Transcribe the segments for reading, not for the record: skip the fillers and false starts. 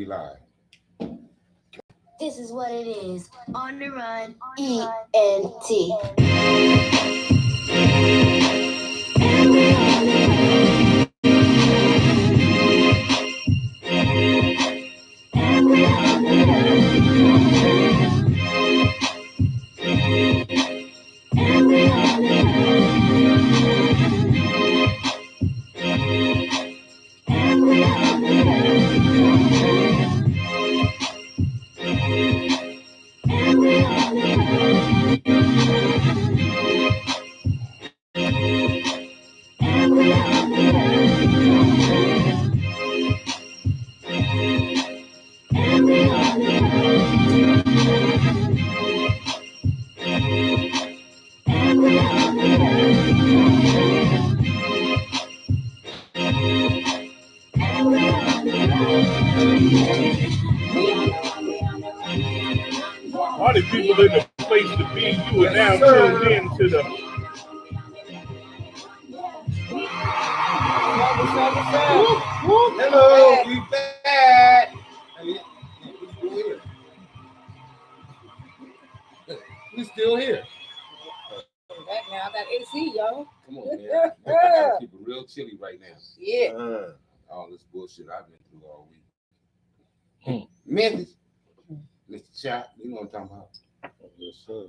live. This is what it is. On the run, ENT. Party people in the place to be. You are now tuned in to the Hello, we back. We still here. Back now, I got AC, y'all. Come on, man. Gotta keep it real chilly right now. Yeah. All this bullshit I've been through all week. Memphis, Mr. Chop, you know what I'm talking about. yes, sir.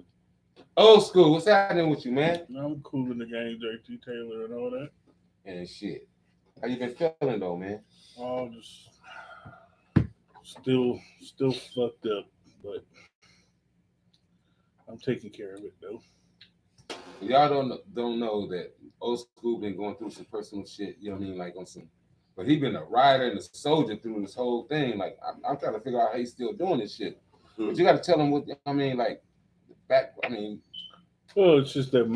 Old school, what's happening with you, man? I'm cool in the game, JT Taylor and all that. And shit. How you been feeling though, man? All just still fucked up, but I'm taking care of it though. Y'all don't know that old school been going through some personal shit, you know what I mean? Like on some, but he been a rider and a soldier through this whole thing. Like I'm trying to figure out how he's still doing this shit. But you got to tell him what I mean. Like back, I mean. Well, it's just that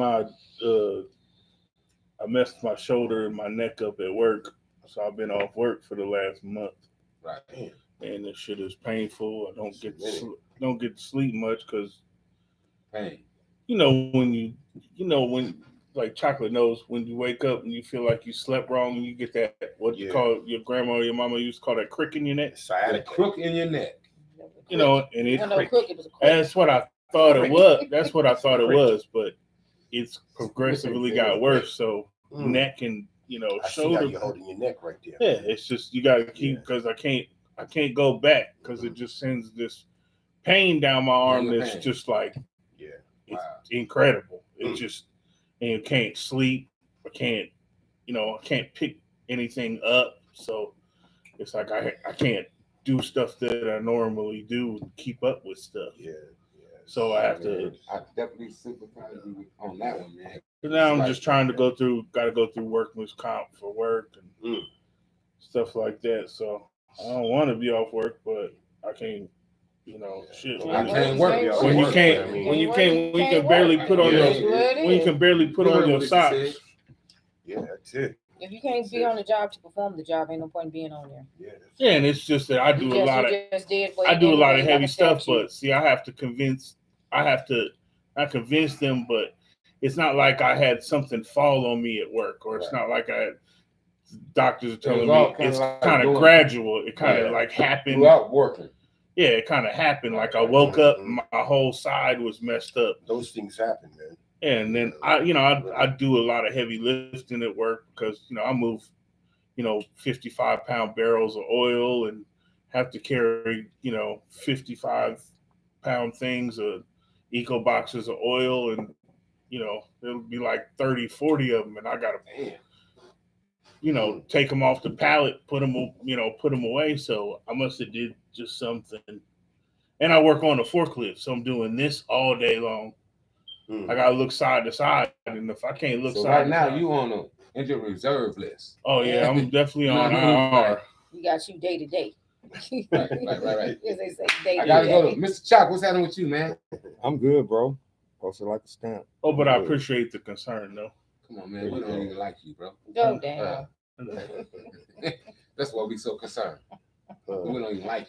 I messed my shoulder and my neck up at work, so I've been off work for the last month. Right. And this shit is painful. I don't get to sleep much because pain. When like Chocolate knows, when you wake up and you feel like you slept wrong and you get that you call your grandma or your mama used to call that crick in your neck. A crook in your neck. And that's what I thought it was. That's what I thought it was, but it's progressively got worse. So neck and shoulder. You're holding your neck right there. Yeah, it's just you got to keep because I can't go back because it just sends this pain down my arm that's just like it's incredible. It just and you can't sleep. I can't pick anything up. So it's like I can't do stuff that I normally do to keep up with stuff. Yeah. So I have to. I definitely sympathize you on that one, man. But now I'm just trying to go through workman's comp for work and stuff like that. So I don't want to be off work, but I can't. Shit. I can't work when you can barely put on your socks. Yeah, that's it. If you can't be on the job to perform the job, ain't no point in being on there. Yeah, and it's just that I do a lot of heavy stuff, but see, I have to convince them, but it's not like I had something fall on me at work, or it's not like I had doctors are telling me it's kind of gradual. It kind of like happened without working. Yeah, it kind of happened. Like I woke up, my whole side was messed up. Those things happen, man. And then I do a lot of heavy lifting at work because I move 55-pound barrels of oil and have to carry 55-pound things of eco boxes of oil, and it'll be like 30-40 of them, and I gotta take them off the pallet, put them away. So I must have did just something. And I work on a forklift, so I'm doing this all day long. I gotta look side to side, and if I can't look side right to now, side, you on the injured reserve list. Oh yeah, I'm definitely on IR. We got you day to day. Right. As they say, day I gotta go to Mr. Chalk. What's happening with you, man? I'm good, bro. Posted like a stamp. Oh, but I appreciate the concern, though. Come on, man. We don't even like you, bro. Go down. That's why we so concerned. We don't even like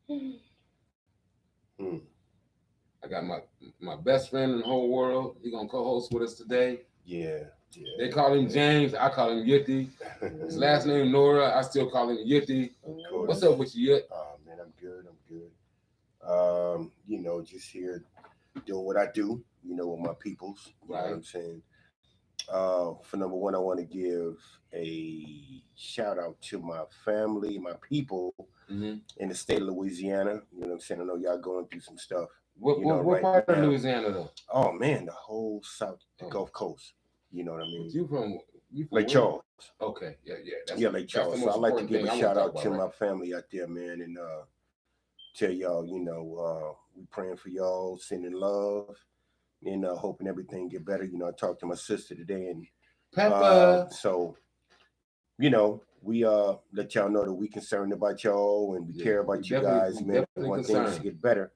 you. I got my best friend in the whole world. He gonna co-host with us today. Yeah. Yeah. They call him James. I call him Yitti. His last name Nora. I still call him Yitti. course. What's up with you, Yit? Man, I'm good. You know, just here doing what I do, you know, with my peoples. You know what I'm saying? For number one, I want to give a shout out to my family, my people in the state of Louisiana. You know what I'm saying? I know y'all going through some stuff. What right part of now. Louisiana though? Oh man, the whole south, the Gulf Coast. You know what I mean? You from Lake Charles. Okay, yeah. Lake Charles. So I'd like to give a shout out to my family out there, man, and tell y'all, you know, we praying for y'all, sending love, and hoping everything get better. You know, I talked to my sister today, and Pepper. so, you know, we let y'all know that we concerned about y'all and we care about you guys, man. We want things to get better.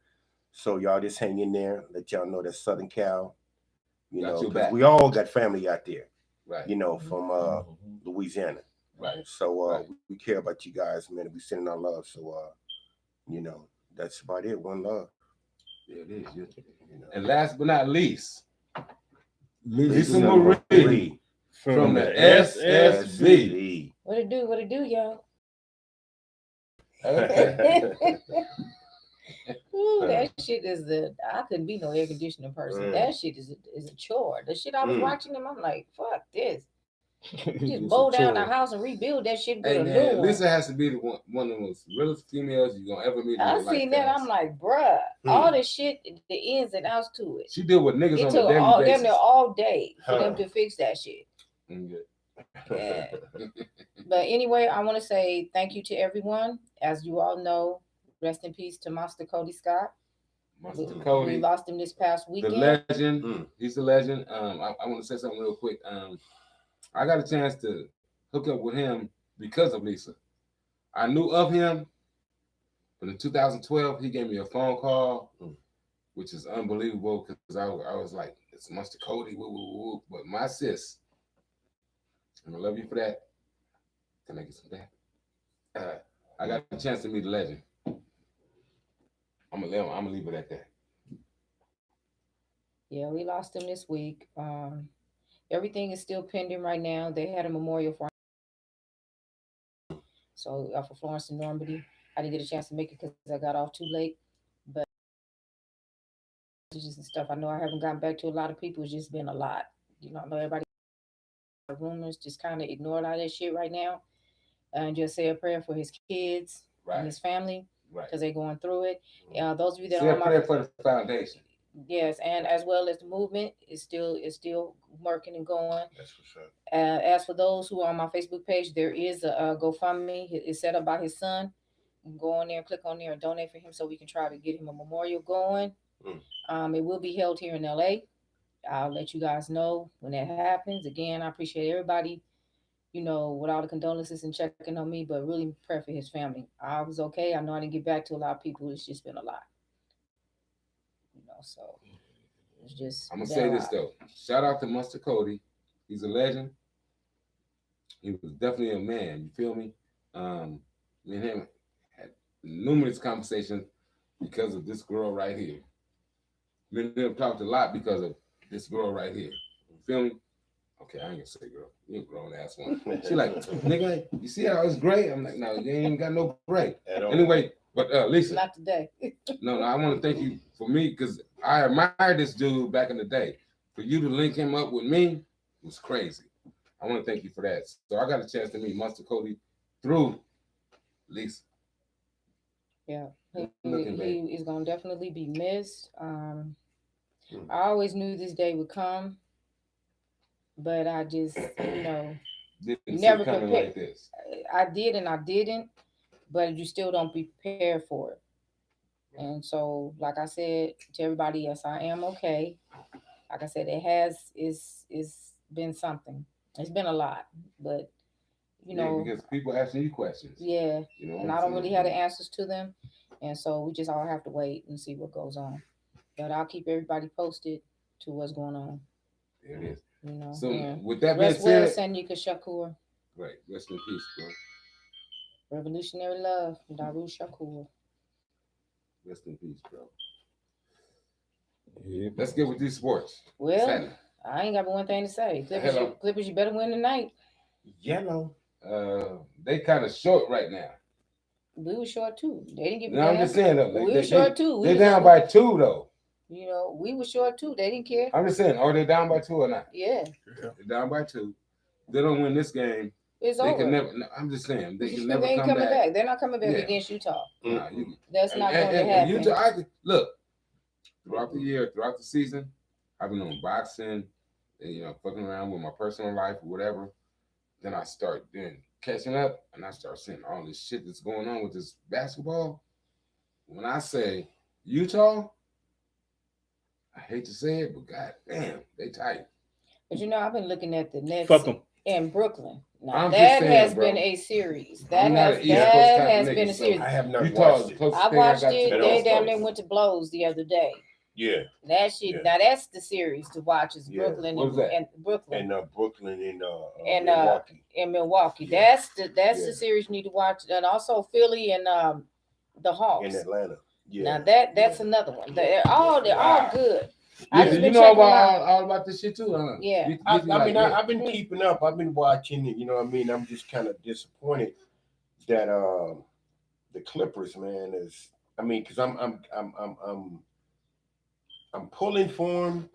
So y'all just hang in there. Let y'all know that Southern Cal, you know, because we all got family out there, right? You know, from Louisiana, right? So we care about you guys, man. We sending our love. So you know, that's about it. One love. Yeah, it is. You know. And last but not least, Lisa Marie from the SSB. What it do, y'all? Ooh, that shit is I couldn't be no air conditioning person. That shit is a chore. The shit I was watching them, I'm like, fuck this. Just bow down the house and rebuild that shit with a new one. Lisa has to be one of the most realest females you're gonna ever meet. I seen that. I'm like, bruh, all this shit, the ins and outs to it. She deal with niggas it on took a daily basis. all day for them to fix that shit. Yeah. But anyway, I want to say thank you to everyone. As you all know, rest in peace to Master Cody Scott. We lost him this past weekend. The legend. He's the legend. I want to say something real quick. I got a chance to hook up with him because of Lisa. I knew of him, but in 2012, he gave me a phone call, which is unbelievable because I was like, it's Master Cody, woo, woo, woo. But my sis, and I love you for that. Can I get some back? I got a chance to meet the legend. I'm gonna leave it at that. Yeah, we lost him this week. Everything is still pending right now. They had a memorial for him. So for Florence and Normandy. I didn't get a chance to make it because I got off too late. But and stuff. I know I haven't gotten back to a lot of people. It's just been a lot. You know, I know everybody rumors, just kind of ignore a lot of that shit right now. And just say a prayer for his kids and his family. Because they're going through it. Those of you that are on my prayer for the foundation. Yes, and as well as the movement is still working and going. That's for sure. As for those who are on my Facebook page, there is a GoFundMe. It's set up by his son. You can go on there, click on there, and donate for him so we can try to get him a memorial going. It will be held here in LA. I'll let you guys know when that happens. Again, I appreciate everybody, you know, with all the condolences and checking on me, but really pray for his family. I was okay. I know I didn't get back to a lot of people. It's just been a lot. You know, so it's just. I'm gonna say this though. Shout out to Master Cody. He's a legend. He was definitely a man. You feel me? Me and him had numerous conversations because of this girl right here. Me and him talked a lot because of this girl right here. You feel me? Okay, I ain't gonna say girl. You a grown ass one. She like, nigga, you see how it's gray? I'm like, no, you ain't got no gray. Anyway, but Lisa. Not today. No, I want to thank you for me because I admired this dude back in the day. For you to link him up with me was crazy. I want to thank you for that. So I got a chance to meet Master Cody through Lisa. Yeah, he is gonna definitely be missed. I always knew this day would come, but I just, you know, never prepared. Like this. I did and I didn't, but you still don't be prepared for it. And so, like I said to everybody else, I am okay. Like I said, it's been something. It's been a lot, but you know, because people asking you questions. Yeah, you know, and I don't really have the answers to them, and so we just all have to wait and see what goes on. But I'll keep everybody posted to what's going on. There it is. You know. So with that being said, Sanika Shakur. Right. Rest in peace, bro. Revolutionary Love, Daru Shakur. Rest in peace, bro. Yeah. Let's get with these sports. Well, I ain't got but one thing to say. Hello. Clippers, you better win tonight. Yellow. They kind of short right now. We were short too. They didn't give a No, damn. I'm just saying though. We were short too. They're down by 2 though. You know, we were short too. They didn't care. I'm just saying, are they down by 2 or not? Yeah. They're down by 2. They don't win this game. It's They over. can never. No, I'm just saying they can never they ain't come coming back. back. They're not coming back Yeah. against Utah. Nah, That's not going to happen. Utah, look, throughout the year, throughout the season, I've been on boxing, and, fucking around with my personal life or whatever. Then I start then catching up, and I start seeing all this shit that's going on with this basketball. When I say Utah, I hate to say it, but god damn, they tight. But I've been looking at the Nets Fuck 'em. in Brooklyn. Now I'm that just saying, has bro. been a series. That I'm not has an East Coast kind of been nigga, a so series. I have not Utah watched is the it. closest I thing watched got to it. the They East down Coast. there went to blows the other day. Yeah. That shit. Yeah. Now that's the series to watch. Is Yeah. Brooklyn What was that? and Brooklyn And Brooklyn and And, Milwaukee. in Milwaukee. Yeah. That's Yeah. the series you need to watch, and also Philly and the Hawks. In Atlanta. Yeah. Now that's another one. They're all Wow. good. I Yeah, just you been know checking about out. all about this shit too, huh? Yeah. I've been keeping up. I've been watching it. You know what I mean? I'm just kind of disappointed that the Clippers, man, is. I mean, because I'm pulling for them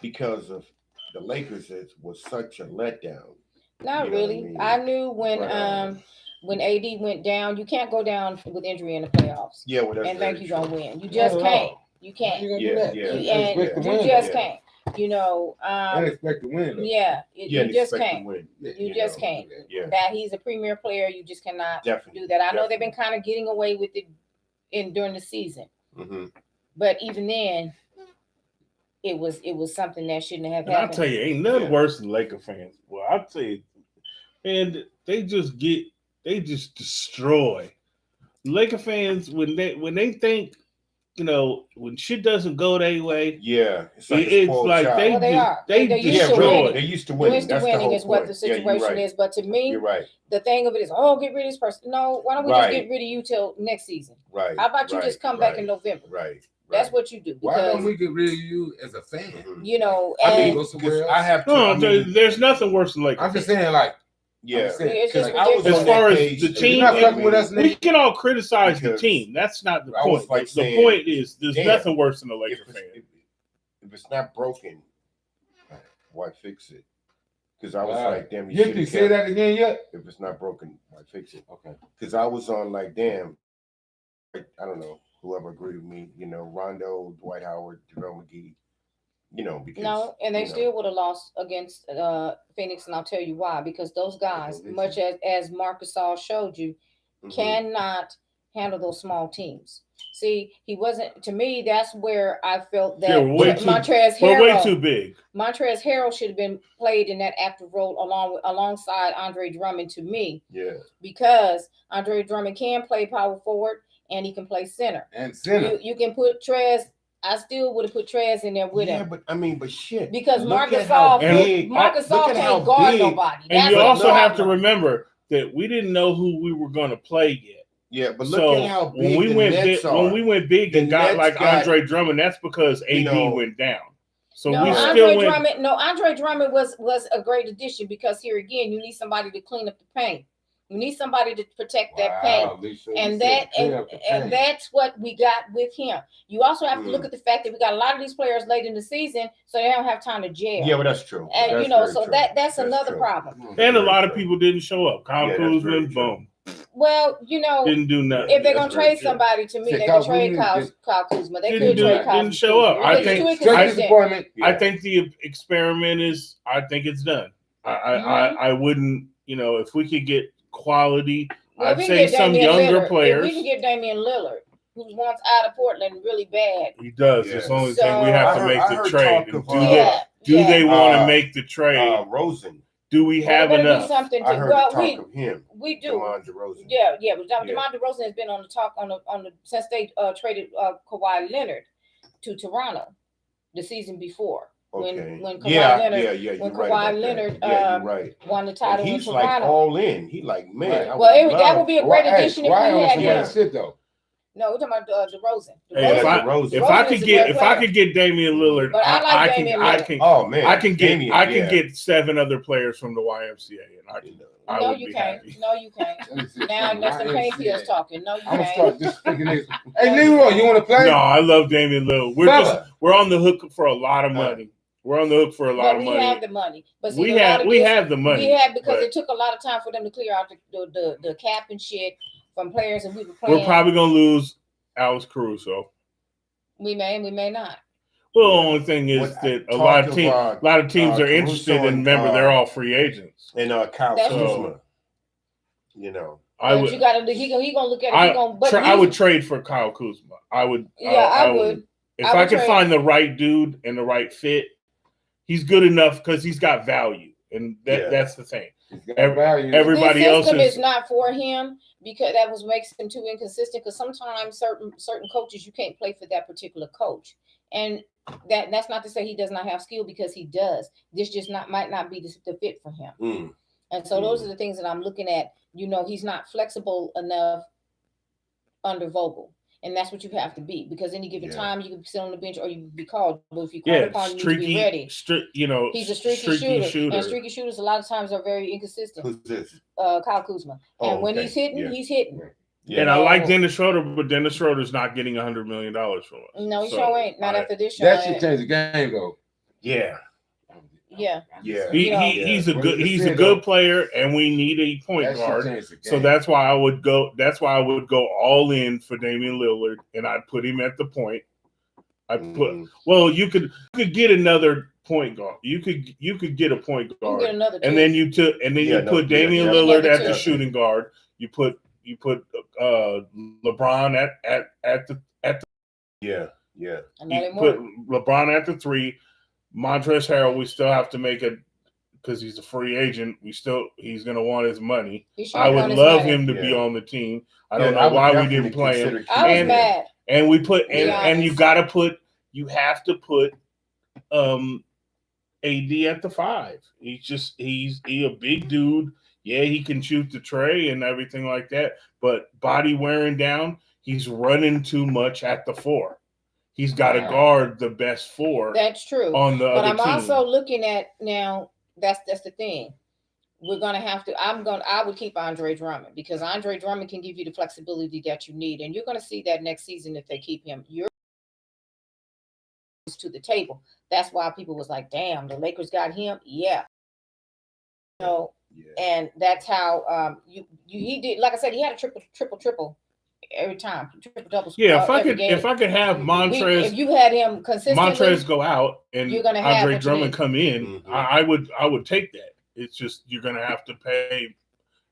because of the Lakers. It was such a letdown. Not You know really. what I mean? I knew when AD went down, you can't go down with injury in the playoffs Yeah, well, that's and think very you're gonna true. win. You just Not at can't. all. You can't. You gonna do Yeah, that? yeah. You, And expect to you win, just though. can't. And expect to win. Though. Yeah, Yeah, you just expect to can't. win. You just can't. Yeah, That he's a premier player, you just cannot definitely. do that. I know they've been kind of getting away with it during the season, Mm-hmm. but even then, it was something that shouldn't have And I'll happened. tell you, ain't nothing Yeah. worse than Laker fans. Well, I'll tell you, and they just destroy Laker fans when they think, when shit doesn't go their way. Yeah, It's spoiled like child. they Well, they are. they They're used Yeah, to destroy. really. winning. They're used to winning. Used to That's the winning whole is what the point. Yeah, you're situation right. is. But to me, You're right. the thing of it is, get rid of this person. No, why don't we Right. just get rid of you till next season? Right. How about you right, just come right, back in November? Right. That's what you do. Why don't Because, we get rid of you as a fan? Mhm. and I mean, go somewhere because else? I have to. No, I mean, there's nothing worse than Lakers. I'm just saying, like, yeah. I'm saying, it's just Like, I was ridiculous. As on far that as page, the if team, you're not you know fucking with what I us, mean? we can all criticize Because the team. That's not the I was point. like The saying, point is, there's damn, nothing worse than a If Laker it's, fan. if it's not broken, why fix it? Because I was Wow. like, damn, You you can should say have that again yet? If it's not broken, why fix it? Okay. Because I was on like, damn, I don't know, whoever agreed with me, Rondo, Dwight Howard, JaVale McGee, because No, and they still would have lost against Phoenix, and I'll tell you why. Because those guys, much as Marcus All showed you, cannot handle those small teams. See, he wasn't. To me, that's where I felt that Yeah, we're Montrezl way too Harrell, big. Montrezl Harrell should have been played in that active role alongside Andre Drummond. To me, yeah, because Andre Drummond can play power forward and he can play center. And center. You can put Trez. I still would have put Trez in there with him. but shit. Because look Marcus at how Gasol big- Marcus look Gasol at how can't guard big- nobody. And That's you the also have to problem. remember that we didn't know who we were going to play yet. Yeah, but look So at how big when we the went Nets big, are. when we went big The and got Nets like got- Andre Drummond, that's because AD you know, went down. So No, we Andre still went. Drummond. No, Andre Drummond was a great addition because here again, you need somebody to clean up the paint. You need somebody to protect that paint. Lisa, And you that said clean up the paint. and that's what we got with him. You also have to look at the fact that we got a lot of these players late in the season, so they don't have time to jail. Yeah, but that's true. And That's so very true. that's another true. problem. And a lot of people didn't show up. Kyle Yeah, that's very Kuzma, true. boom, Well, didn't do nothing. if they're gonna That's very trade true. somebody, to me, Shit, they Kyle could trade Kuzma Kyle Kuzma. They didn't could do trade it, Kyle didn't show up. Kuzma. I To think- an Straight extent. disappointment. Yeah. I think the experiment is. I think it's done. I wouldn't. If we could get quality, Well, I'd we say can get some Damian younger Lillard. players. If we can get Damian Lillard, who wants out of Portland really bad. He does. Yeah. It's the only So- thing we have I to heard- make I the heard trade. talk And of, do they want to uh, make the trade? Rosen. Do we have Well, better do enough? something I to. heard Well, talk of him. we do. DeMar DeRozan. Yeah. But Yeah. DeMar DeRozan has been on the talk on the since they traded Kawhi Leonard to Toronto the season before. Okay. When Kawhi yeah, Leonard you're when right Kawhi about that. Leonard Yeah, you're right. won the And title in he's like Toronto. all in. He like, man. Right. I Well, would that love- would be a great Why- addition if why we on had some him. other shit though? No, we're talking about DeRozan. Hey, if DeRozan I DeRozan could is a get great if I player. could get Damian Lillard, But I like Damian Lillard. Oh man, I can get Damian, I can yeah. get 7 other players from the YMCA, and I No, would you be can't. happy. No, you can't. Let me see Now something. that's the YMCA. pain pills talking. No, you I'm gonna can't. start just speaking this. Hey, Leroy, you want to play? No, I love Damian Lillard. We're on the hook for a lot of money. We're on the hook for a lot But of we money. have the money. But see, We a lot of this- have the money. We have because but it took a lot of time for them to clear out the cap and shit from players that we were playing. we're probably gonna lose Alex Caruso. we may not. Well, the Yeah. only thing is What- that a talk lot of about, teams are Caruso interested, and and, remember they're all free agents. And Kyle That's Kuzma, you know. I But would you gotta he gonna look at it. He gonna, but I would trade for Kyle Kuzma. I would. Yeah, I would. If I I would could trade. find the right dude and the right fit, he's good enough because he's got value, and Yeah. that's the thing. He's got value. Everybody this else system is is not for him because that makes him too inconsistent. Because sometimes certain coaches you can't play for that particular coach, and that's not to say he does not have skill because he does. This just might not be the fit for him. Mm. And so those are the things that I'm looking at. You know, he's not flexible enough under Vogel. And that's what you have to be because any given Yeah. time you can sit on the bench or you can be called. But if you call upon, you need to be ready. He's a streaky shooter. And streaky shooters a lot of times are very inconsistent. Who's this? Kyle Kuzma. And when okay. he's hitting, Yeah. he's hitting. Yeah. And I like Dennis Schroeder, but Dennis Schroeder's not getting $100 million from us. No, he sure ain't. Not after this show. That should change the game, though. Yeah. Yeah. Yeah. He's a What good you a said, good though, player, and we need a point that should guard. change the game. So that's why I would go. That's why I would go all in for Damian Lillard, and I'd put him at the point. Well, you could get another point guard. You could get a point You can guard, get another and then you put Damian Lillard at the shooting guard. You put LeBron at the Yeah. you put LeBron at the 3. Montrezl Harrell, we still have to make it because he's a free agent. He's going to want his money. I would love him to be on the team. I don't know why we didn't play him. I was mad. And we put and you have to put AD at the 5. He's a big dude. Yeah, he can shoot the tray and everything like that, but body wearing down, he's running too much at the 4. He's got to guard the best 4. That's true. On the but other I'm team. also looking at now. That's the thing. We're gonna have to. I would keep Andre Drummond because Andre Drummond can give you the flexibility that you need, and you're gonna see that next season if they keep him. You're to the table. That's why people was like, "Damn, the Lakers got him." Yeah. And that's how he did. Like I said, he had a triple every time, triple double. Yeah, if I could have Montrez, if you had him consistently, Montrez go out and you're gonna have Andre Drummond come in, Mm-hmm. I would take that. It's just you're gonna have to pay.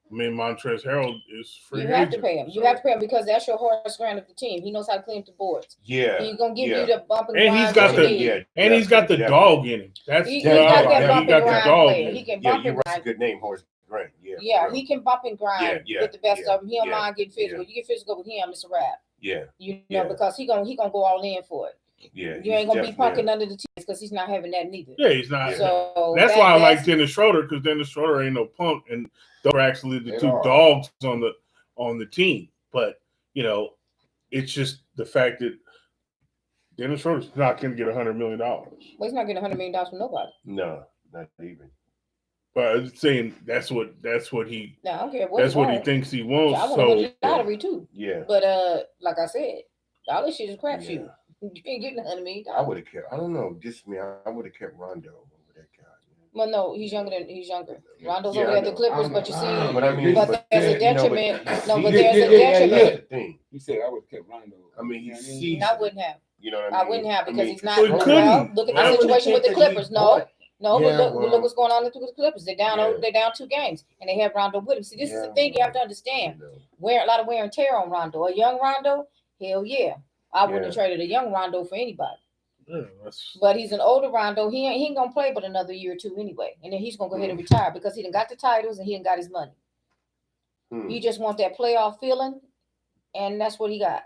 I mean, Montrezl Harrell is free. You have to pay him. You have to pay him because that's your Horace Grant of the team. He knows how to clean up the boards. Yeah. He's gonna give you the bump and And grind. he's got he's got the dog in him. That's he what got I that like. bump He got and the grind dog player. in He him. can Yeah, bump and that's a grind. good name, Horace Grant. Yeah, he can bump and grind with the best of them. He don't mind getting physical. You get physical with him, it's a wrap. Yeah. You know, because he gonna go all in for it. Yeah. You ain't gonna be punking under the teeth because he's not having that neither. Yeah, he's not. So that's why I like Dennis Schroeder because Dennis Schroeder ain't no punk, and those are actually the two dogs on the team. But you know, it's just the fact that Dennis Schroeder's not going to get $100 million. Well, he's not getting $100 million from nobody. No, not even. But I'm saying that's what he. No, I don't care what. That's what he thinks he wants. I want to win the lottery too. Yeah. But like I said, all this shit is crapshoot. You ain't getting $100 million. I would have kept. I don't know. Just me. I would have kept Rondo over that guy. Well, no, he's younger. Rondo's over there at the Clippers, but you see, but I mean, there's a detriment. There's a detriment. He said I would have kept Rondo. I mean, he's seasoned. I wouldn't have. You know what I mean? I wouldn't have because he's not. Well, Look at the situation with the Clippers. No, but look what's going on with the Clippers. They're down. They're down 2 games, and they have Rondo with him. See, this is the thing you have to understand. A lot of wear and tear on Rondo. A young Rondo, hell yeah, I wouldn't have traded a young Rondo for anybody. Yeah, but he's an older Rondo. He ain't gonna play but another year or 2 anyway, and then he's gonna go ahead and retire because he done got the titles and he done got his money. He just want that playoff feeling, and that's what he got.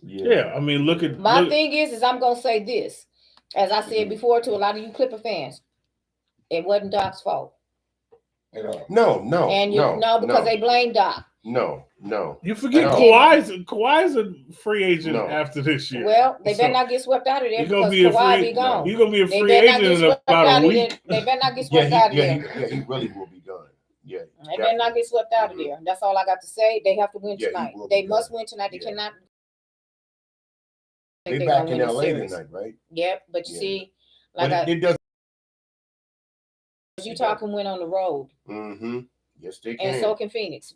Yeah, I mean, look. Thing is I'm gonna say this, as I said before to a lot of you Clipper fans, it wasn't Doc's fault. No, And because they blame Doc. No. No. You forget No. Kawhi's a free agent No. after this year. Well, they So, better not get swept out of there He's gonna because be a Kawhi free. be gone. He's gonna be a They free better not agent get in swept about out a of there. week. They better not get swept out of there. He really will be gone. Yeah. They better not get swept out of there. That's all I got to say. They have to win Yeah, he tonight. will be They must gone. win tonight. They Yeah. cannot. They They're back gonna in win the LA series. tonight, right? Yep, but you Yeah. see, But like it doesn't. Utah can win on the road, Mm-hmm. Yes, they can. and so can Phoenix.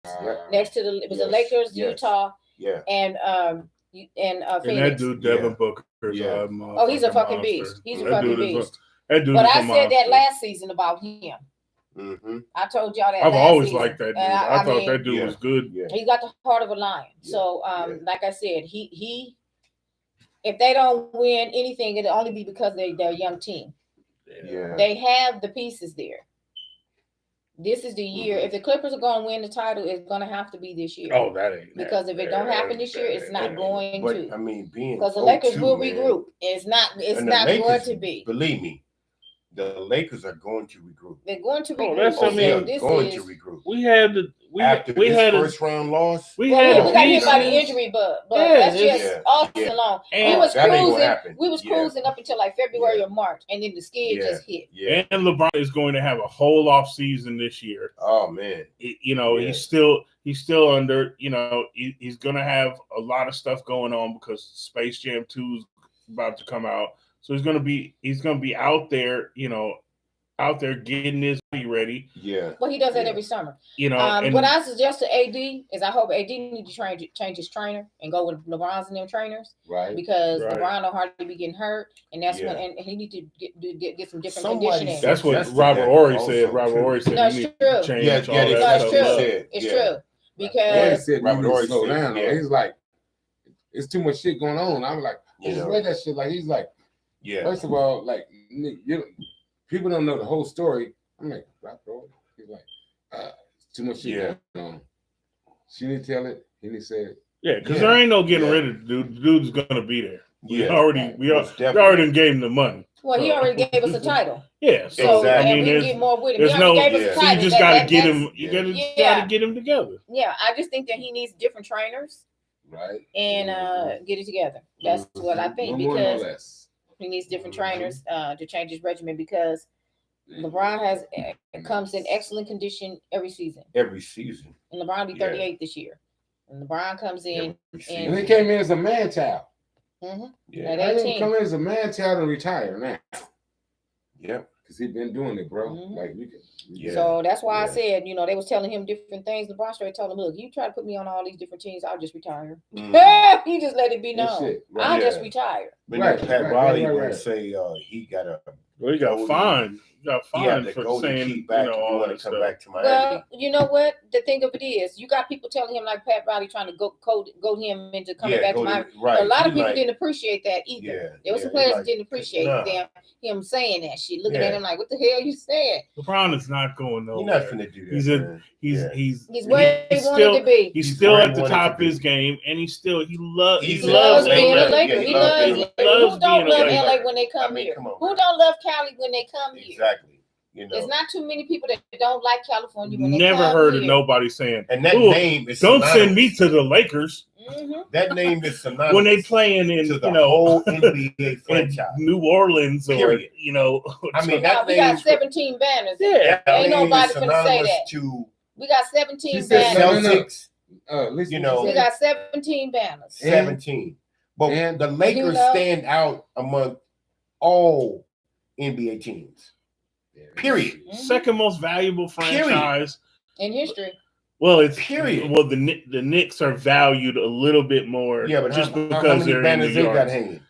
Yeah. Next to the Yes, the Lakers, yes. Utah, Yeah. and And that Phoenix. dude Devin Yeah. Booker is Yeah. a Oh, he's a fucking monster. beast. He's a That fucking dude is beast. That dude But is I a said that monster. last season about him. Mm-hmm. I told y'all that. I've last always season. liked that dude. And I thought mean, that dude Yeah. was good. Yeah. he got the heart of a lion. Yeah. So, Yeah. like I said, he if they don't win anything, it'll only be because they're a young team. Yeah. They have the pieces there. This is the year. Mhm. If the Clippers are going to win the title, it's going to have to be this year. Oh, that ain't Because if it don't happen this year, it's not going But to. I mean, being Because the Lakers 0-2, will man, regroup. It's not. It's and the not going Lakers, to be. Believe me, the Lakers are going to regroup. They're going to Oh, regroup. that's- Oh, I they are mean, this going is. to regroup. We had the After we this had first round loss, we Well, had yeah, a we got hit by the pieces. injury, but Yeah, that's it's- just Yeah, all yeah. along. And- We was that ain't gonna cruising. happen. We was Yeah. cruising up until like February Yeah. or March, and then the skid Yeah. just hit. yeah. And LeBron is going to have a whole off season this year. Oh man, Yeah. He's still under. He's going to have a lot of stuff going on because Space Jam 2 is about to come out. So he's going to be out there. Out there getting his body ready. yeah. Well, he does that Yeah. every summer. And What I suggest to AD is I hope AD need to change his trainer and go with LeBron's and them trainers Right. because Right. LeBron don't hardly be getting hurt, and that's Yeah. when and he need to get some different Somebody conditioning. said- that's what Suggested Robert that Horry also, said. Robert too. Horry said No, he it's need true. to change Yeah, all yeah, that No, that's it's stuff. what he true. said. It's Yeah. true Rory because said Robert you need Horry to slow said, down. yeah. He's like, it's too much shit going on. I'm like, You just know. read that shit. Like he's like, Yeah. first of all, like people don't know the whole story. I'm like, right, bro. He's like, it's too much shit Yeah. going on. She didn't tell it. He didn't say it. Yeah, because Yeah. there ain't no getting Yeah. rid of the dude. The dude's gonna be there. We Yeah. already Most definitely. already gave him the money. well, he already gave us a title, Yeah, so Exactly. and we can there's get more with him. He there's already no. gave us yeah. a So title. you just That- got to that- get that's- him. You Yeah. got to get him together. Yeah, I just think that he needs different trainers Right. and get it together. That's what I think No more, no because less. he needs different trainers to change his regimen because LeBron comes in excellent condition every season, Every season. and LeBron be Yeah. 38 this year. And LeBron comes in. Every And season. he came in as a man child. Mhm. Yeah. At I didn't 18. come in as a man child and retire now. Yeah. Because he been doing it, bro. Mhm. Like we can. Yeah. So that's why I Yeah. said, they was telling him different things. LeBron straight told him, look, you try to put me on all these different teams, I'll just retire. Mhm. He just let it be That's known. it. I'll Right. just Yeah. retire. But Right, Pat right, Riley right, would right. say he got a Well, he got Golden- fined. He got he had fined to for go to saying keep back if you all want that to come stuff. back to Miami. Well, you know what? The thing of it is, you got people telling him like Pat Riley trying to go him into coming back to Miami. right. A lot of He people like, didn't appreciate that either. Yeah. There were some he players like, that didn't appreciate nah. him saying that shit, looking Yeah. at him like, what the hell you saying? LeBron is not going You're nowhere. not finna do that. He's a- man. He's Yeah. He's where he wanted still to be. he's He's still where at he the wanted top to of his game, and he loves He loves being a Laker. Laker. Yeah, He he loves. loves Who don't being a love Laker. LA when they come I mean, here? come on, Who man. don't love Cali when they come here? Exactly. You know. There's not too many people that don't like California when they Never come heard here. of nobody saying, And that "Ooh, name is don't synonymous. send me to the Lakers Mhm. That name is synonymous when they playing in to the you know whole NBA in franchise. New Orleans or Period. you know." I mean, Now, that we name. got 17 banners. Yeah. that Ain't name nobody is finna say synonymous that. to We got She 17 said banners. no, no. Celtics. Listen, You know, We got 17 banners. And- 17. But and- the Lakers You know- stand out among all NBA teams. Period. Second most valuable franchise. In history. Well, it's Period. Well, the Knicks are valued a little bit more. Yeah, but just how because many they're in banners New they got York. hanging?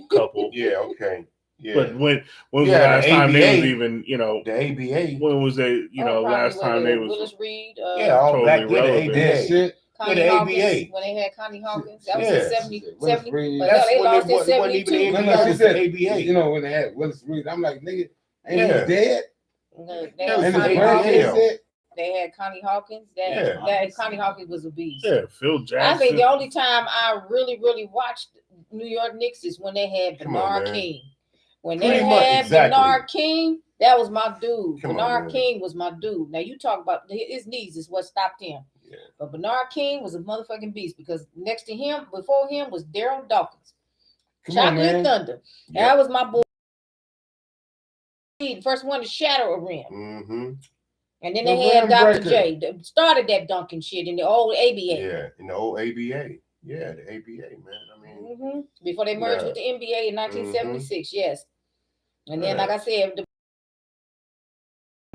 Couple. Yeah, okay. Yeah. But when was Yeah, the last the time they was ABA. even the ABA. when was they last time they was Willis Reed. Yeah, all totally back then, the relevant. that ABA. shit. Connie the Hawkins, ABA. when they had Connie Hawkins. That was Yeah. in 70. Willis 70 Reed. but That's no, they when lost it in wasn't even 72. No, the no, she was said, the ABA. you know, when they had Willis Reed, I'm like, nigga, ain't Yeah. he dead? They That was had And the his Connie ABA. grandkids Hawkins. dead? They had Connie Hawkins. Yeah. That Connie Hawkins was a beast. Yeah, Phil Jackson. I think the only time I really watched New York Knicks is when they had Come on, Bernard man. King. When Pretty they much, had exactly. Bernard King, That was my dude. Come on, Bernard man. King was my dude. Now you talk about his knees is what stopped him. Yeah. But Bernard King was a motherfucking beast because next to him, before him, was Daryl Dawkins. Come on, Chocolate man. Thunder. Yeah. That was my boy. The first one to shatter a rim. Mm-hmm. And then The they had rim Dr. breaker. J. that started that dunking shit in the old ABA. Yeah, in the old ABA. Yeah, the ABA, man. I mean, Before they merged Yeah. with the NBA in 1976, yes. And then, Yeah. like I said, the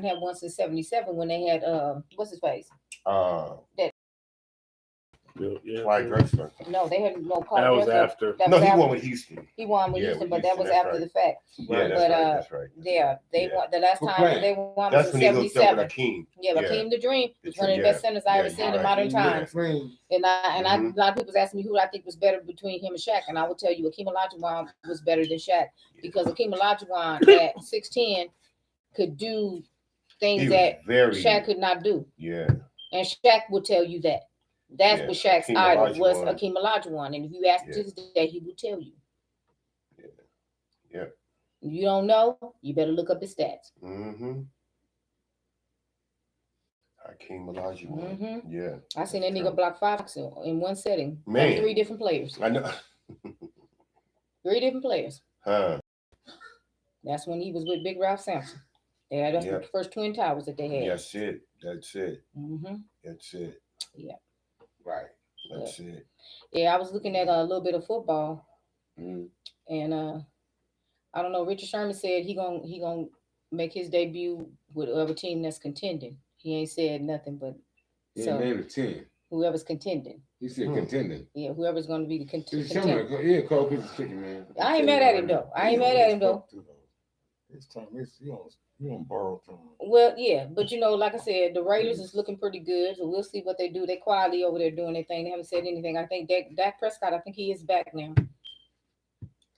had one since 77 when they had what's his face? Yeah. Clyde Drexler. No, they had no Clyde That was Drexler. after. That No, was he after. won with Houston. He won with Yeah, Houston, with but that was Houston, after that's the fact. Yeah, that's But right. That's right. yeah, they Yeah. won the last For time playing. they won was That's in when he hooked up 77. with Akeem. Yeah, but Yeah. Akeem the Dream was It's- one of the yeah. best centers I ever Yeah, seen you're in right. modern Yeah, times. Flame. And a Mhm. lot of people ask me who I think was better between him and Shaq, and I will tell you Akeem Olajuwon was better than Shaq because Akeem Olajuwon at 6'10" could do things He that was very. Shaq could not do, Yeah. and Shaq will tell you that. That's Yeah, what Shaq's Akeem idol was, Olajuwon. Akeem Olajuwon. And if you ask him Yeah. to this day, he will tell you. Yeah. Yeah. You don't know, you better look up his stats. Mm-hmm. Akeem Olajuwon. Mhm. Yeah. I seen that That's nigga true. block 5 in one setting. from Man. 3 different players. I know. 3 different players. Huh. That's when he was with Big Ralph Sampson. Yeah, that's Yeah. the first Twin Towers that they had. That's it. That's it. Mm-hmm. That's it. Right. That's it. Yeah, I was looking at a little bit of football, Mm. and I don't know. Richard Sherman said he gonna make his debut with whoever team that's contending. He ain't said nothing, but He so named a 10. whoever's contending. He said contending. Yeah, whoever's going to be the He's contender. coming. Yeah, Cole Piece is kicking, man. I ain't mad at him though. I ain't mad at him though. This time, you on borrowed time. Well, yeah, but you know, like I said, the Raiders is looking pretty good, so we'll see what they do. They quietly over there doing their thing. They haven't said anything. I think Dak Prescott, I think he is back now.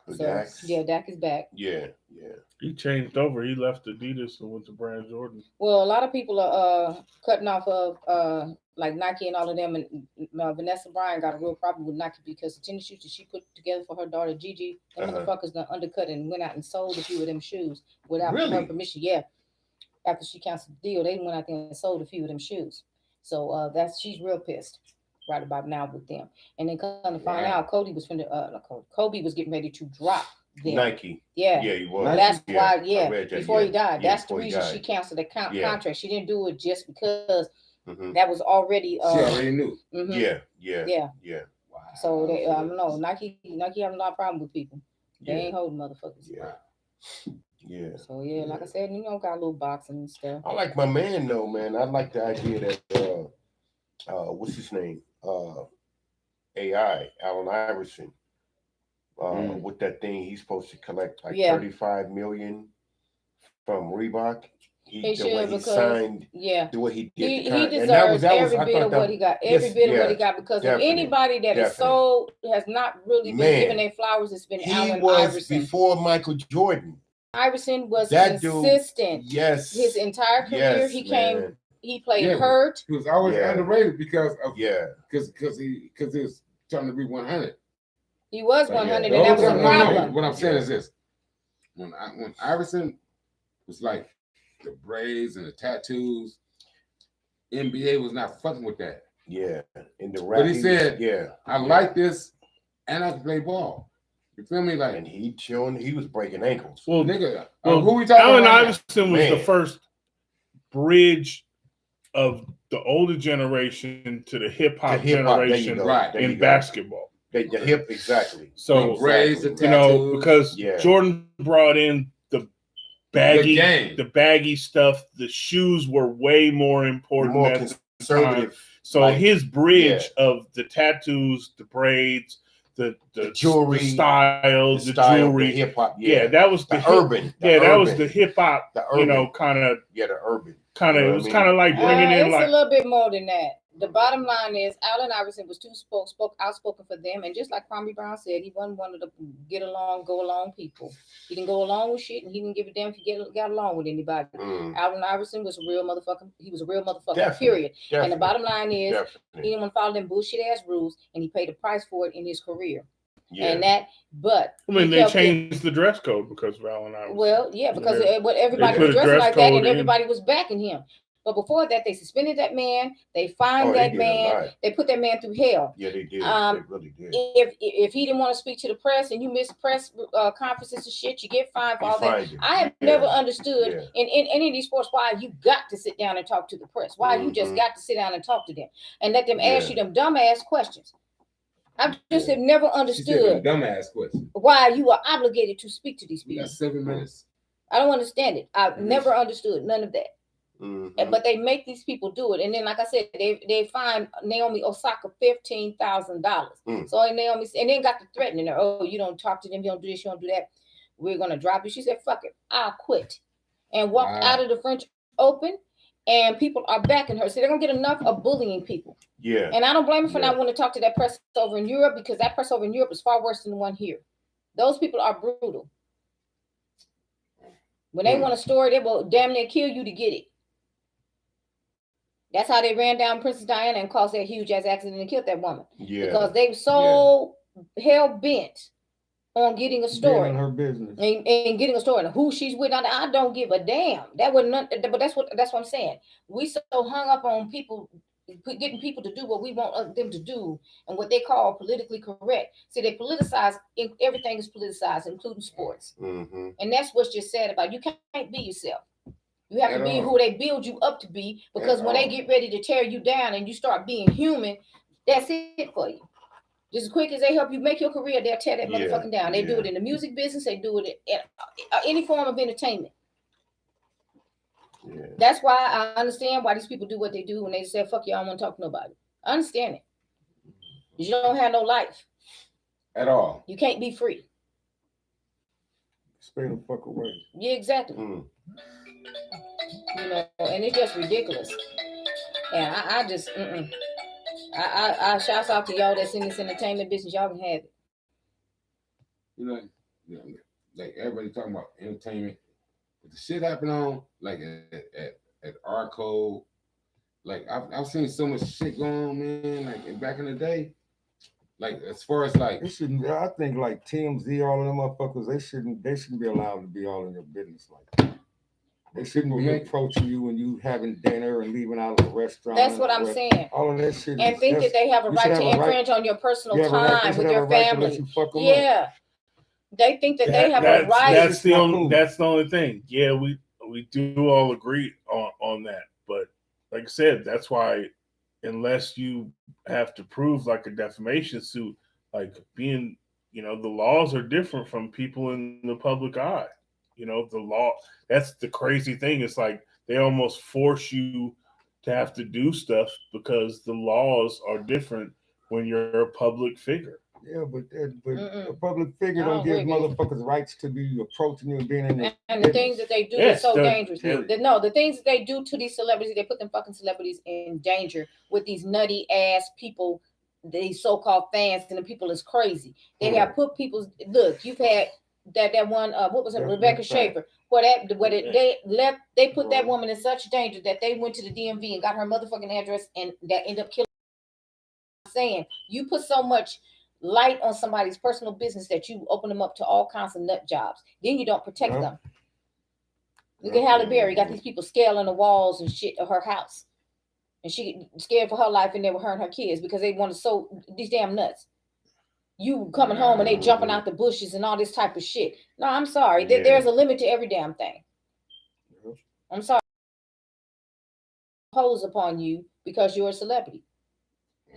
Who, So Dak? yeah, Dak is back. Yeah. Yeah. He changed over. He left Adidas and went to Brand Jordan. Well, a lot of people are cutting off of like Nike and all of them, and Vanessa Bryan got a real problem with Nike because the tennis shoes that she put together for her daughter Gigi, them motherfuckers done undercut and went out and sold a few of them shoes without Really? her permission. Yeah, after she canceled the deal, they went out there and sold a few of them shoes. So she's real pissed right about now with them. And then come to find out, Kobe was getting ready to drop them. Nike. Yeah. Yeah, he was. That's Yeah, why, I yeah, read that, before he yeah. died. Yeah, That's the before he reason died. she canceled the Yeah. contract. She didn't do it just because Mhm. that was already. She already knew. Mhm. Yeah. Yeah. Yeah. Yeah. Wow. So they, I don't know. Nike having a lot of problem with people. They Yeah. ain't holding motherfuckers. Yeah. Yeah. So yeah, like I said, got a little boxing and stuff. I like my man though, man. I like the idea that what's his name? AI, Allen Iverson. With that thing, he's supposed to collect like 35 million from Reebok. He the should, way he because signed, yeah, the way he did he the contract. And deserves that was, every bit of what he got. Every bit of what he got, because if anybody that is sold has not really been given their flowers, it's been Allen Iverson. Before Michael Jordan. Iverson was that consistent. Dude, yes. His entire career, he played hurt. He was always underrated because of because he was trying to be 100. He was 100, and that was a problem. What I'm saying is this: when Iverson was like the braids and the tattoos, NBA was not fucking with that. Yeah, in the rap, but he said, I like this, and I can play ball. You feel me? Like, and he was breaking ankles. Well, nigga, who we talking Allen about? Iverson was the first bridge of the older generation to the hip hop generation in basketball. The hip, exactly. So, braids, the because Jordan brought in the baggy stuff, the shoes were way more important. More conservative. So his bridge of the tattoos, the braids, the jewelry, the styles, the jewelry, the hip hop, that was the urban. That was the hip hop. The urban, kind of the urban. Kind of, it was kind of like bringing in it's a little bit more than that. The bottom line is Allen Iverson was too outspoken for them, and just like Kwame Brown said, he wasn't one of the get along, go along people. He didn't go along with shit, and he didn't give a damn if he got along with anybody. Allen Iverson was a real motherfucker. He was a real motherfucker. Definitely, period. Definitely, and the bottom line is definitely. he didn't want to follow them bullshit ass rules, and he paid a price for it in his career. and that. But I mean, they changed the dress code because Val and I. Because everybody was dressing like that, and everybody was backing him. But before that, they suspended that man. They fined that man. They put that man through hell. Yeah, they did. They really did. If he didn't want to speak to the press and you miss press conferences and shit, you get fined for all that. I have never understood in any of these sports why you got to sit down and talk to the press. Why you just got to sit down and talk to them and let them ask you them dumbass questions. I just have never understood dumbass question. Why you are obligated to speak to these people. That's 7 minutes. I don't understand it. I've never understood none of that. But they make these people do it, and then, like I said, they fined Naomi Osaka $15,000. So Naomi, and then got to threatening her. Oh, you don't talk to them. You don't do this. You don't do that. We're gonna drop you. She said, "Fuck it, I'll quit," and walked out of the French Open. And people are backing her, so they're gonna get enough of bullying people. Yeah. And I don't blame her for not wanting to talk to that press over in Europe, because that press over in Europe is far worse than the one here. Those people are brutal. When they want a story, they will damn near kill you to get it. That's how they ran down Princess Diana and caused that huge ass accident and killed that woman. Yeah. Because they were so hell bent on getting a story in her business and getting a story and who she's with. I don't give a damn. That would not. But that's what I'm saying. We so hung up on people getting people to do what we want them to do and what they call politically correct. See, they politicize. Everything is politicized, including sports. And that's what's just sad about it. You can't be yourself. You have to be who they build you up to be, because when they get ready to tear you down and you start being human, that's it for you. Just as quick as they help you make your career, they'll tear that motherfucking down. They do it in the music business. They do it in any form of entertainment. Yeah. That's why I understand why these people do what they do when they say, fuck you, I don't want to talk to nobody. I understand it. You don't have no life. At all. You can't be free. Stay the fuck away. Yeah, exactly. You know, and it's just ridiculous. And I just, I shouts out to y'all that's in this entertainment business. Y'all can have it. You know, like everybody talking about entertainment, but the shit happen on like at Arco. Like I've seen so much shit going on, man. Like back in the day, like as far as like it shouldn't. I think like TMZ, all of them motherfuckers, they shouldn't be allowed to be all in your business like that. They shouldn't be approaching you when you having dinner and leaving out of the restaurant. That's what I'm saying. All of that shit. And think that they have a right to infringe on your personal time with your family. Yeah. They think that they have a right. That's the only thing. Yeah, we do all agree on that. But like I said, that's why unless you have to prove like a defamation suit, like being, the laws are different from people in the public eye. The law, that's the crazy thing. It's like they almost force you to have to do stuff because the laws are different when you're a public figure. Yeah, but a public figure don't give motherfuckers rights to be approaching you and being in there. And the things that they do is so dangerous. The things that they do to these celebrities, they put them fucking celebrities in danger with these nutty ass people, these so-called fans, and the people is crazy. They have put people's look. You've had that one. What was it? Rebecca Schaefer. They put that woman in such danger that they went to the DMV and got her motherfucking address, and that ended up killing. I'm saying you put so much light on somebody's personal business that you open them up to all kinds of nut jobs. Then you don't protect them. Look at Halle Berry. Got these people scaling the walls and shit of her house, and she scared for her life, and they were her and her kids because they wanted these damn nuts. You coming home and they jumping out the bushes and all this type of shit. No, I'm sorry. There's a limit to every damn thing. I'm sorry. Impose upon you because you're a celebrity.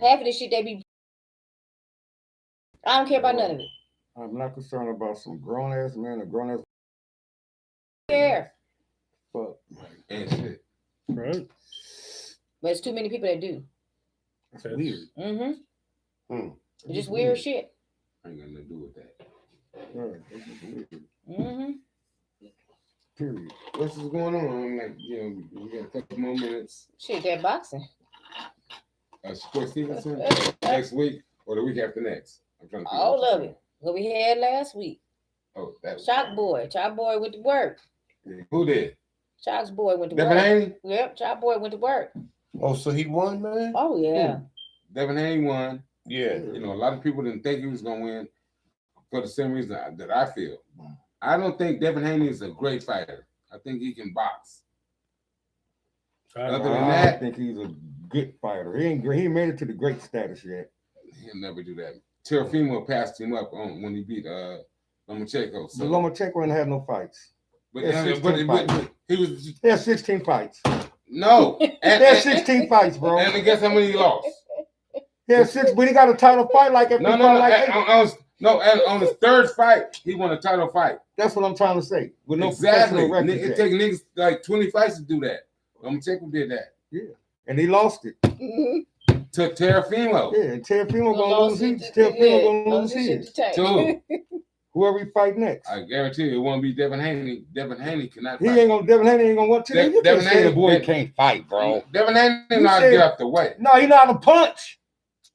Half of this shit they be. I don't care about none of it. I'm not concerned about some grown ass man or grown ass. Care. Fuck. And shit. Right. But it's too many people that do. That's weird. It's just weird shit. I ain't got nothing to do with that. Right. It's just weird. Period. What's going on? I'm like, we got a couple more minutes. Shit, that boxing. Shakur Stevenson next week or the week after next. I'm trying to all of it. What we had last week. Oh, that Chalk Boy. Chalk Boy went to work. Who did? Chalk's boy went to Devin work. Haney? Yep, Chalk Boy went to work. Oh, so he won, man? Oh, yeah. Devin Haney won. Yeah. A lot of people didn't think he was going to win. for the same reason that I feel. I don't think Devin Haney is a great fighter. I think he can box. Other than I that, think he's a good fighter. He ain't made it to the great status yet. he'll never do that. Teofimo passed him up on when he beat Lomachenko. So Lomachenko ain't had no fights. But, Yeah, 16 but fights. he was He had 16 fights. no. He had 16 fights, bro. And guess how many he lost? He had 6, but he got a title fight like every No. And on his third fight, he won a title fight. That's what I'm trying to say. With no Exactly. professional record It yet. takes niggas like 20 fights to do that. Lomachenko did that. And he lost it. To Teofimo. Yeah, and Teofimo gonna lose his. Teofimo gonna lose his. Too. Whoever he fight next. I guarantee you, it won't be Devin Haney. Devin Haney cannot He fight. ain't gonna. Devin Haney ain't gonna want to. You Devin can't say the Haney- boy can't fight, bro. Devin Haney You not said- get out the way. No, he know how to punch.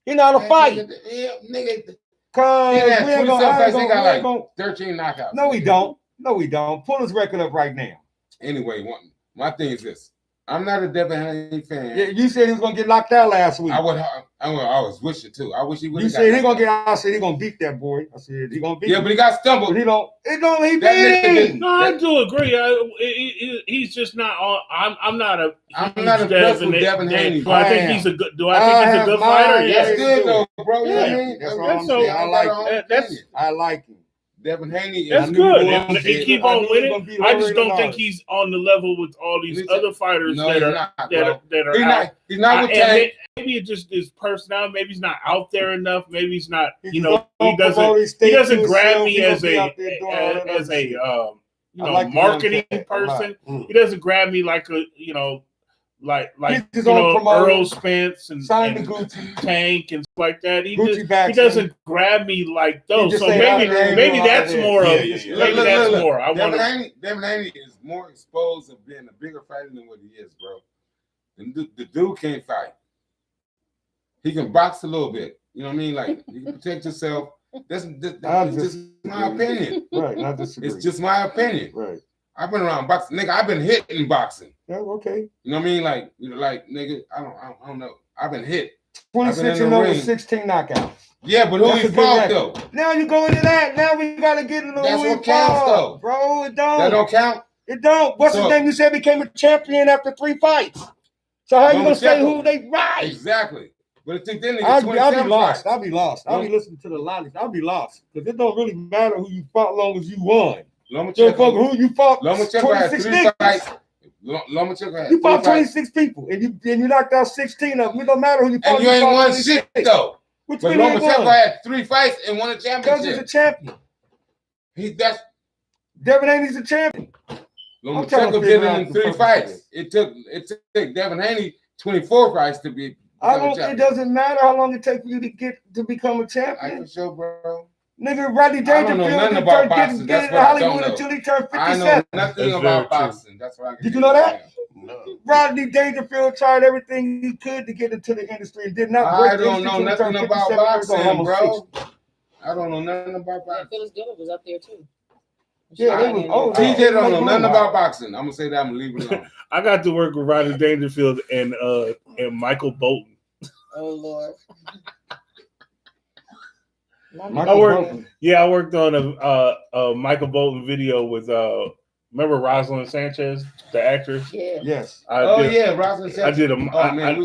He know how to fight. Yeah, nigga. Cause He we had ain't 27 gonna. I fights, ain't he gonna, got we ain't like gonna 13 knockouts. no, we don't. No, we don't. Pull his record up right now. Anyway, my thing is this. I'm not a Devin Haney fan. Yeah, you said he was gonna get knocked out last week. I was wishing too. I wish he would. You said he gonna get out. I said he gonna beat that boy. I said he gonna beat. Yeah, him. but he got But stumbled. he don't. He don't. He That nigga beat him. didn't- No, I do agree. He's just not on. I'm not a. I'm huge not impressed with Devin Haney. Do I think he's a good? Do I think he's a good fighter? That's Yes. good though, bro. You know what I Yeah. mean? That's all That's I'm so- saying. I like it. That's I like him. Devin Haney. That's I knew good. he was And gonna he get- keep I on knew he was winning. gonna beat I just Jorge don't think Linares. he's on the level with all these Listen, other fighters No, that he's are not, that bro. are that are He's out. not. He's not with And Tank. maybe it's just his personality. Maybe he's not out there enough. Maybe he's not. He's You know, he gonna doesn't. promote his He state doesn't to grab himself. me He gonna as be a out there doing all that as other shit. you I know like the young marketing cat a person. lot. He doesn't grab me like a like He's you his own know promoter. Earl Spence and Signed to and Gucci. Tank and stuff like that. He Gucci just, backs he doesn't him. grab me like those. just So say, maybe "I maybe know how that's it is." more of Yeah. maybe that's Look. more. I want Devin Haney is more exposed of being a bigger fighter than what he is, bro. And the dude can't fight. He can box a little bit. You know what I mean? Like you can protect yourself. That's just my opinion. Right, not disagree. It's just my opinion. Right. I've been around boxing, nigga. I've been hitting boxing. Yeah, okay. You know what I mean? Like nigga. I don't know. I've been hit. 26 in and the 0 ring. 16 knockouts. Yeah, but who That's he a good fought record. though? Now you go into that. Now we gotta get into That's who he what counts, fought, though. bro. It don't. That don't count. It don't. What's So- his name? You said became a champion after 3 fights. So how you gonna say Lomachenko. who they right? Exactly. But I think then nigga I'll be 27 lost. fights. I'll be lost. I'll be listening to the lollies. I'll be lost because it don't really matter who you fought, long as you won. So fuck Lomachenko who you fought. Lomachenko had 26 3 niggas. fights. Lomachenko had You 3 fought fights. 26 people and you knocked out 16 of them. It don't matter who you fought. And you ain't fought won 26. shit though. Which But one you ain't Lomachenko won? had 3 fights and won a Because he's a championship. champion. That's Devin Haney's a champion. I'm trying to Lomachenko figure did it out in the 3 fucking fights. shit. It took Devin Haney 24 fights to be. I become a don't. It champion. doesn't matter how long it takes for you to become a I champion. for sure, bro. Nigga, Rodney I don't know Dangerfield nothing didn't about get boxing. into That's what I don't Hollywood know. until he turned I know 57. nothing That's about very true. boxing. That's what I can Did you know that? No. Rodney Dangerfield tried everything he could to get into the industry and did not I break the don't industry know till he nothing turned about 57 years old, boxing, almost bro. 60. I don't know nothing about Yeah, boxing. Phyllis Diller was up there too. Yeah, She they was was old. in there. TJ don't know Like, nothing wow. about boxing. I'm gonna say that. I'm gonna leave it alone. I got to work with Rodney Dangerfield and Michael Bolton. Oh Lord. Michael worked- Bolton. Yeah, I worked on a Michael Bolton video with remember Rosalind Sanchez, the actress. Yeah. Yes. I did, Rosalind I did a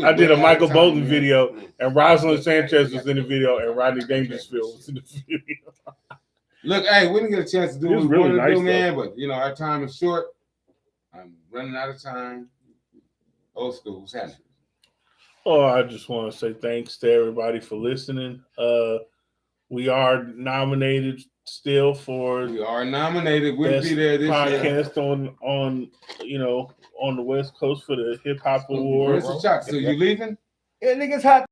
I did a Michael Bolton video, and Rosalind Sanchez was in the video, and Rodney Dangerfield was in the video. Look, hey, we didn't get a chance to do It what was we really wanted to do, nice, man. But you know, our time is short. I'm running out of time. Old school, what's happening? Oh, I just want to say thanks to everybody for listening. We are nominated still for We are nominated. We'll best be there this year. podcast on on the West Coast for the Hip Hop Awards. Where's the shot? So you leaving? Yeah, niggas hot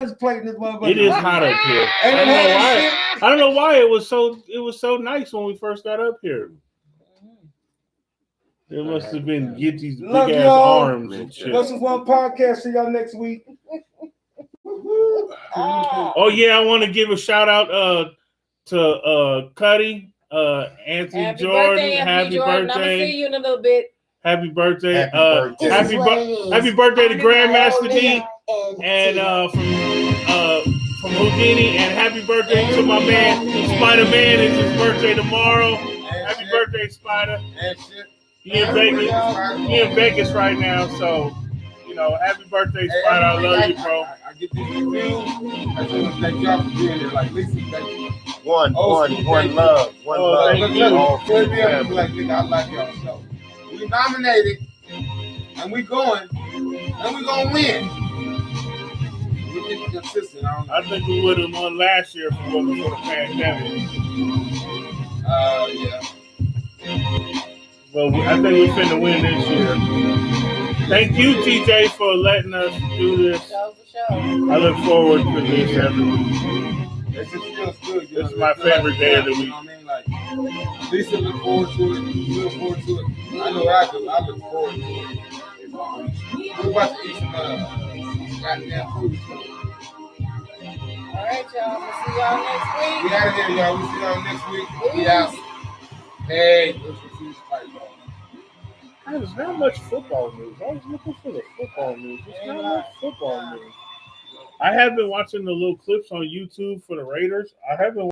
as playing this motherfucker. It is hot up here. Ain't I it don't know hot why. as I don't know why it was so nice when we first got up here. It must have been get these big Love ass y'all. arms and shit. This is one podcast. See y'all next week. Oh yeah, I want to give a shout out to Cuddy, Anthony Happy Jordan. birthday, Anthony Jordan. I'm gonna see you in a little bit. Happy birthday. Happy birthday. This Happy is what it is. happy birthday to Grandmaster D And and from Houdini, and happy birthday to my man Spider-Man. It's his birthday tomorrow. Happy birthday, Spider. He in Vegas right now, so you know, happy birthday, Spider. I love you, bro. I get this review. I just want to thank y'all for being there. Like, listen, thank you. One love. One love. Thank you. Look, be like, nigga, I like y'all show. We nominated, and we going, and we gonna win. We get consistent. I think we would have won last year if it wasn't for the pandemic. Yeah. But I think we're finna win this year. Thank you, TJ, for letting us do this. Show for show. I look forward to this every week. It just feels good. This is my favorite day of the week. You know what I mean? Like, Lisa look forward to it. You look forward to it. I know what I do. I look forward to it. We're about to eat some goddamn food. All right, y'all. We'll see y'all next week. We out of here, y'all. We see y'all next week. We out. Hey, let's see this fight, y'all. There's not much football news. I was looking for the football news. There's not much football news. I have been watching the little clips on YouTube for the Raiders. I haven't